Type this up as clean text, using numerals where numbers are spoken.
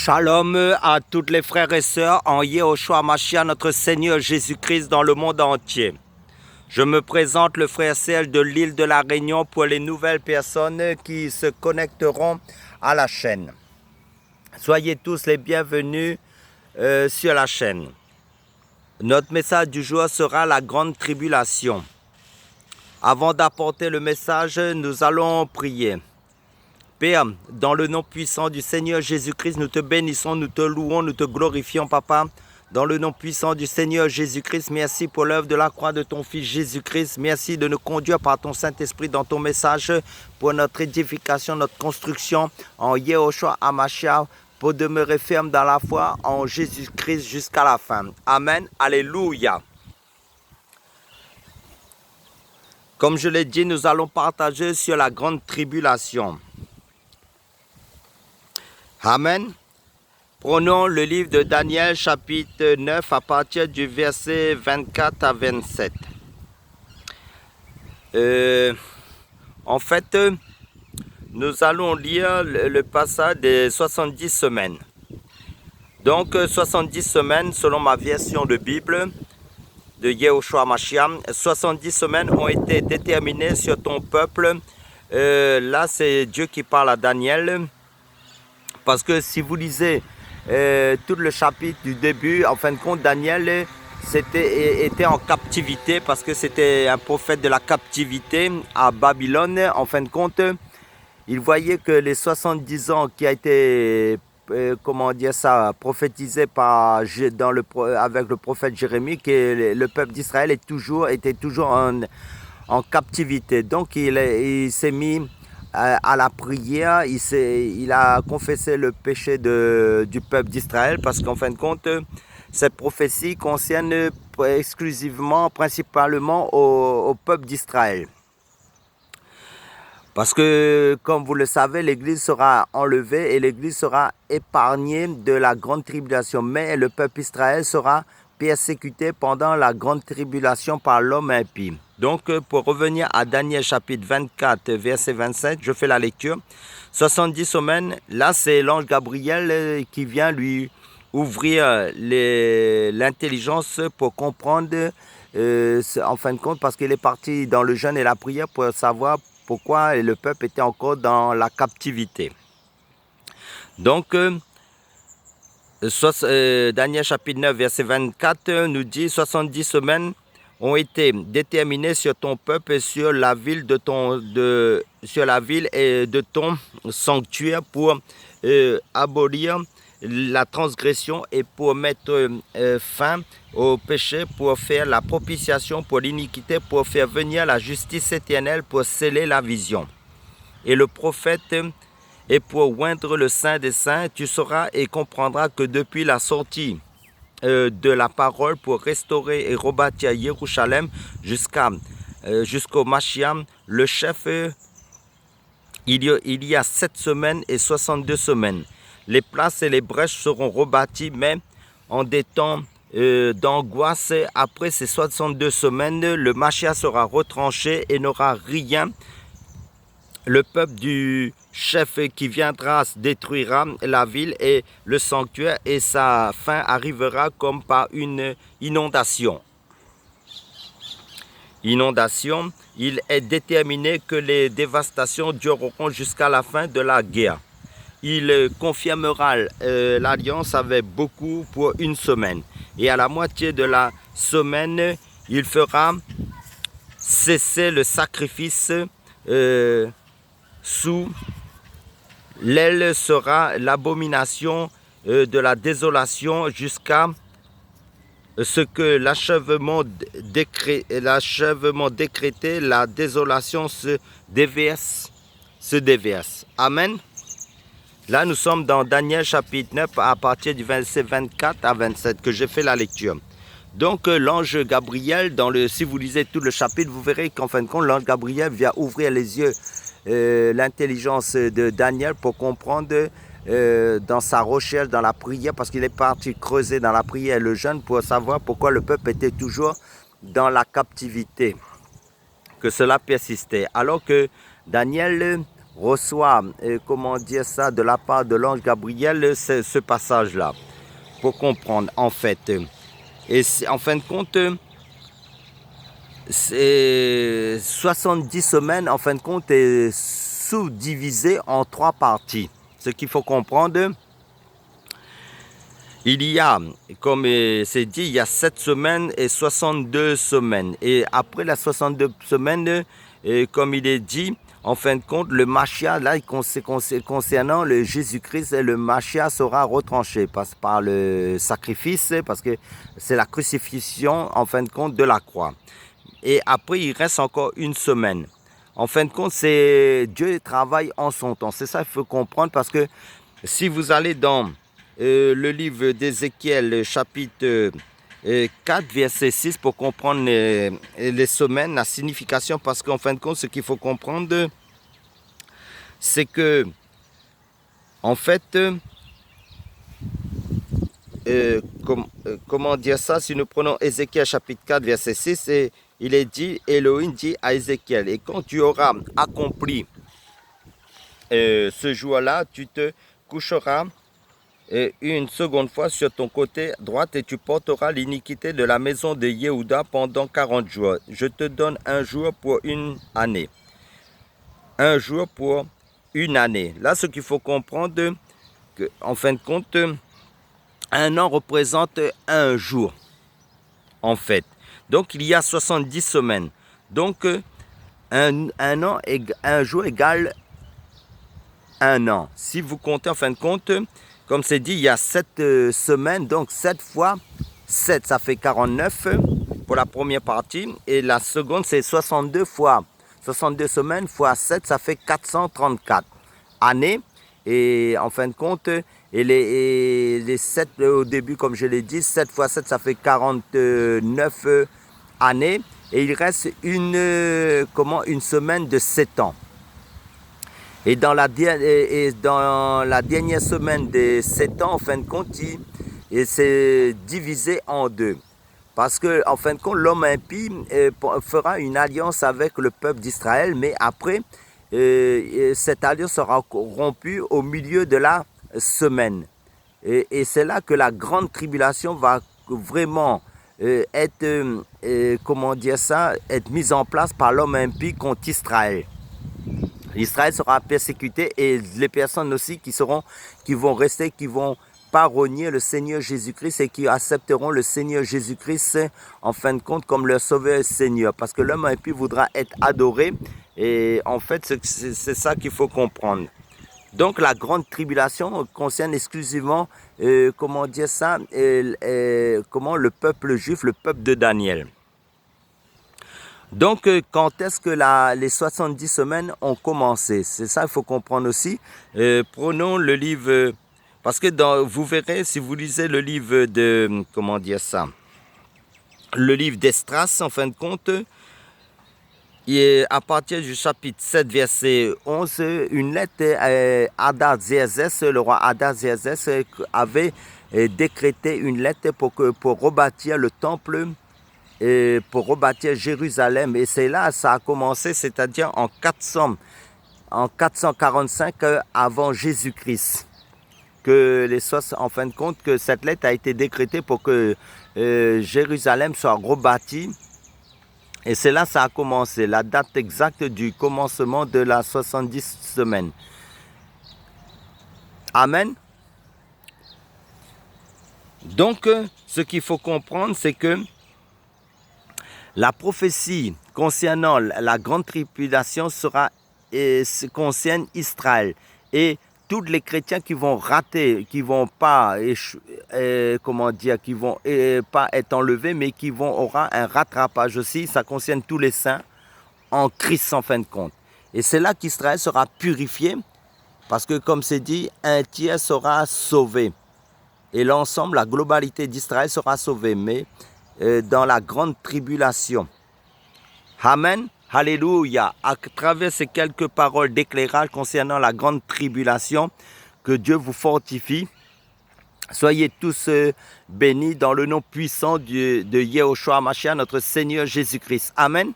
Shalom à toutes les frères et sœurs en Yehoshua HaMashiach, notre Seigneur Jésus-Christ dans le monde entier. Je me présente le frère Serge de l'île de la Réunion pour les nouvelles personnes qui se connecteront à la chaîne. Soyez tous les bienvenus sur la chaîne. Notre message du jour sera la grande tribulation. Avant d'apporter le message, nous allons prier. Père, dans le nom puissant du Seigneur Jésus-Christ, nous te bénissons, nous te louons, nous te glorifions, Papa. Dans le nom puissant du Seigneur Jésus-Christ, merci pour l'œuvre de la croix de ton Fils Jésus-Christ. Merci de nous conduire par ton Saint-Esprit dans ton message pour notre édification, notre construction en Yehoshua HaMashiach, pour demeurer ferme dans la foi en Jésus-Christ jusqu'à la fin. Amen. Alléluia. Comme je l'ai dit, nous allons partager sur la grande tribulation. Amen. Prenons le livre de Daniel chapitre 9 à partir du verset 24 à 27. En fait, nous allons lire le passage des 70 semaines. Donc 70 semaines selon ma version de Bible de Yehoshua HaMashiach. 70 semaines ont été déterminées sur ton peuple. Là c'est Dieu qui parle à Daniel. Parce que si vous lisez tout le chapitre du début, en fin de compte, Daniel était en captivité parce que c'était un prophète de la captivité à Babylone. En fin de compte, il voyait que les 70 ans qui a été, prophétisé avec le prophète Jérémie, que le peuple d'Israël était toujours en captivité. Donc il s'est mis à la prière, il a confessé le péché du peuple d'Israël parce qu'en fin de compte, cette prophétie concerne principalement au peuple d'Israël. Parce que, comme vous le savez, l'Église sera enlevée et l'Église sera épargnée de la grande tribulation. Mais le peuple d'Israël sera persécuté pendant la grande tribulation par l'homme impie. Donc, pour revenir à Daniel chapitre 24, verset 27, je fais la lecture. 70 semaines, là c'est l'ange Gabriel qui vient lui ouvrir l'intelligence pour comprendre, en fin de compte, parce qu'il est parti dans le jeûne et la prière pour savoir pourquoi le peuple était encore dans la captivité. Donc, Daniel chapitre 9, verset 24 nous dit 70 semaines ont été déterminées sur ton peuple et sur la ville et de ton sanctuaire pour abolir la transgression et pour mettre fin au péché, pour faire la propitiation pour l'iniquité, pour faire venir la justice éternelle, pour sceller la vision. Et le prophète, et pour oindre le Saint des Saints, tu sauras et comprendras que depuis la sortie de la parole pour restaurer et rebâtir Jérusalem jusqu'au Mashiach, le chef, il y a 7 semaines et 62 semaines. Les places et les brèches seront rebâties, mais en des temps d'angoisse, après ces 62 semaines, le Mashiach sera retranché et n'aura rien. Le peuple du chef qui viendra détruira la ville et le sanctuaire et sa fin arrivera comme par une inondation. Inondation, il est déterminé que les dévastations dureront jusqu'à la fin de la guerre. Il confirmera l'alliance avec beaucoup pour 1 semaine. Et à la moitié de la semaine, il fera cesser le sacrifice sous l'aile sera l'abomination de la désolation jusqu'à ce que l'achèvement décrété, la désolation se déverse. Amen. Là, nous sommes dans Daniel chapitre 9 à partir du verset 24 à 27 que j'ai fait la lecture. Donc, l'ange Gabriel, si vous lisez tout le chapitre, vous verrez qu'en fin de compte, l'ange Gabriel vient ouvrir les yeux l'intelligence de Daniel pour comprendre dans sa recherche, dans la prière, parce qu'il est parti creuser dans la prière et le jeûne pour savoir pourquoi le peuple était toujours dans la captivité, que cela persistait. Alors que Daniel reçoit, comment dire ça, de la part de l'ange Gabriel, ce passage-là, pour comprendre en fait. Et en fin de compte, c'est 70 semaines, en fin de compte, est sous-divisé en 3 parties. Ce qu'il faut comprendre, il y a, comme c'est dit, il y a 7 semaines et 62 semaines. Et après les 62 semaines, comme il est dit, en fin de compte, le Machia, là, concernant le Jésus-Christ, le Machia sera retranché par le sacrifice, parce que c'est la crucifixion, en fin de compte, de la croix. Et après, il reste encore une semaine. En fin de compte, c'est Dieu travaille en son temps. C'est ça qu'il faut comprendre, parce que si vous allez dans le livre d'Ézéchiel, chapitre 4, verset 6, pour comprendre les semaines, la signification, parce qu'en fin de compte, ce qu'il faut comprendre, c'est que, en fait, comment dire ça, si nous prenons Ézéchiel chapitre 4, verset 6, il est dit, Elohim dit à Ézéchiel, et quand tu auras accompli ce jour-là, tu te coucheras une seconde fois sur ton côté droit et tu porteras l'iniquité de la maison de Yehuda pendant 40 jours. Je te donne un jour pour une année. Un jour pour une année. Là, ce qu'il faut comprendre, que, en fin de compte, un an représente un jour, en fait. Donc, il y a 70 semaines. Donc, un jour égale un an. Si vous comptez, en fin de compte, comme c'est dit, il y a 7 semaines, donc 7 fois 7, ça fait 49 pour la première partie. Et la seconde, c'est 62 semaines fois 7, ça fait 434 années. Et en fin de compte, les 7 au début, comme je l'ai dit, 7 fois 7, ça fait 49 années. Et il reste une semaine de 7 ans. Et dans la dernière semaine des 7 ans, en fin de compte, il s'est divisé en deux. Parce que, en fin de compte, l'homme impie fera une alliance avec le peuple d'Israël, mais après, cette alliance sera rompue au milieu de la semaine. Et c'est là que la grande tribulation va vraiment être mise en place par l'homme impie contre Israël. Israël sera persécuté et les personnes aussi qui vont rester, qui vont pas renier le Seigneur Jésus-Christ et qui accepteront le Seigneur Jésus-Christ en fin de compte comme leur sauveur Seigneur. Parce que l'homme impie voudra être adoré et en fait c'est ça qu'il faut comprendre. Donc la grande tribulation concerne exclusivement, le peuple juif, le peuple de Daniel. Donc, quand est-ce que les 70 semaines ont commencé? C'est ça, il faut comprendre aussi. Prenons le livre, parce que vous verrez, si vous lisez le livre de, le livre d'Esdras, en fin de compte, et à partir du chapitre 7, verset 11, une lettre Hadad-Zézès, le roi Hadad-Zézès avait décrété une lettre pour rebâtir le temple, pour rebâtir Jérusalem. Et c'est là ça a commencé, c'est-à-dire en 445 avant Jésus-Christ. En fin de compte, que cette lettre a été décrétée pour que Jérusalem soit rebâtie. Et c'est là ça a commencé, la date exacte du commencement de la 70 semaines. Amen. Donc, ce qu'il faut comprendre, c'est que la prophétie concernant la grande tribulation concerne Israël. Et tous les chrétiens qui vont rater, qui vont pas, pas être enlevés, mais qui aura un rattrapage aussi, ça concerne tous les saints en Christ en fin de compte. Et c'est là qu'Israël sera purifié, parce que comme c'est dit, un tiers sera sauvé. Et l'ensemble, la globalité d'Israël sera sauvée, mais dans la grande tribulation. Amen. Alléluia. À travers ces quelques paroles d'éclairage concernant la grande tribulation, que Dieu vous fortifie. Soyez tous bénis dans le nom puissant de Yehoshua Mashiach, notre Seigneur Jésus-Christ. Amen.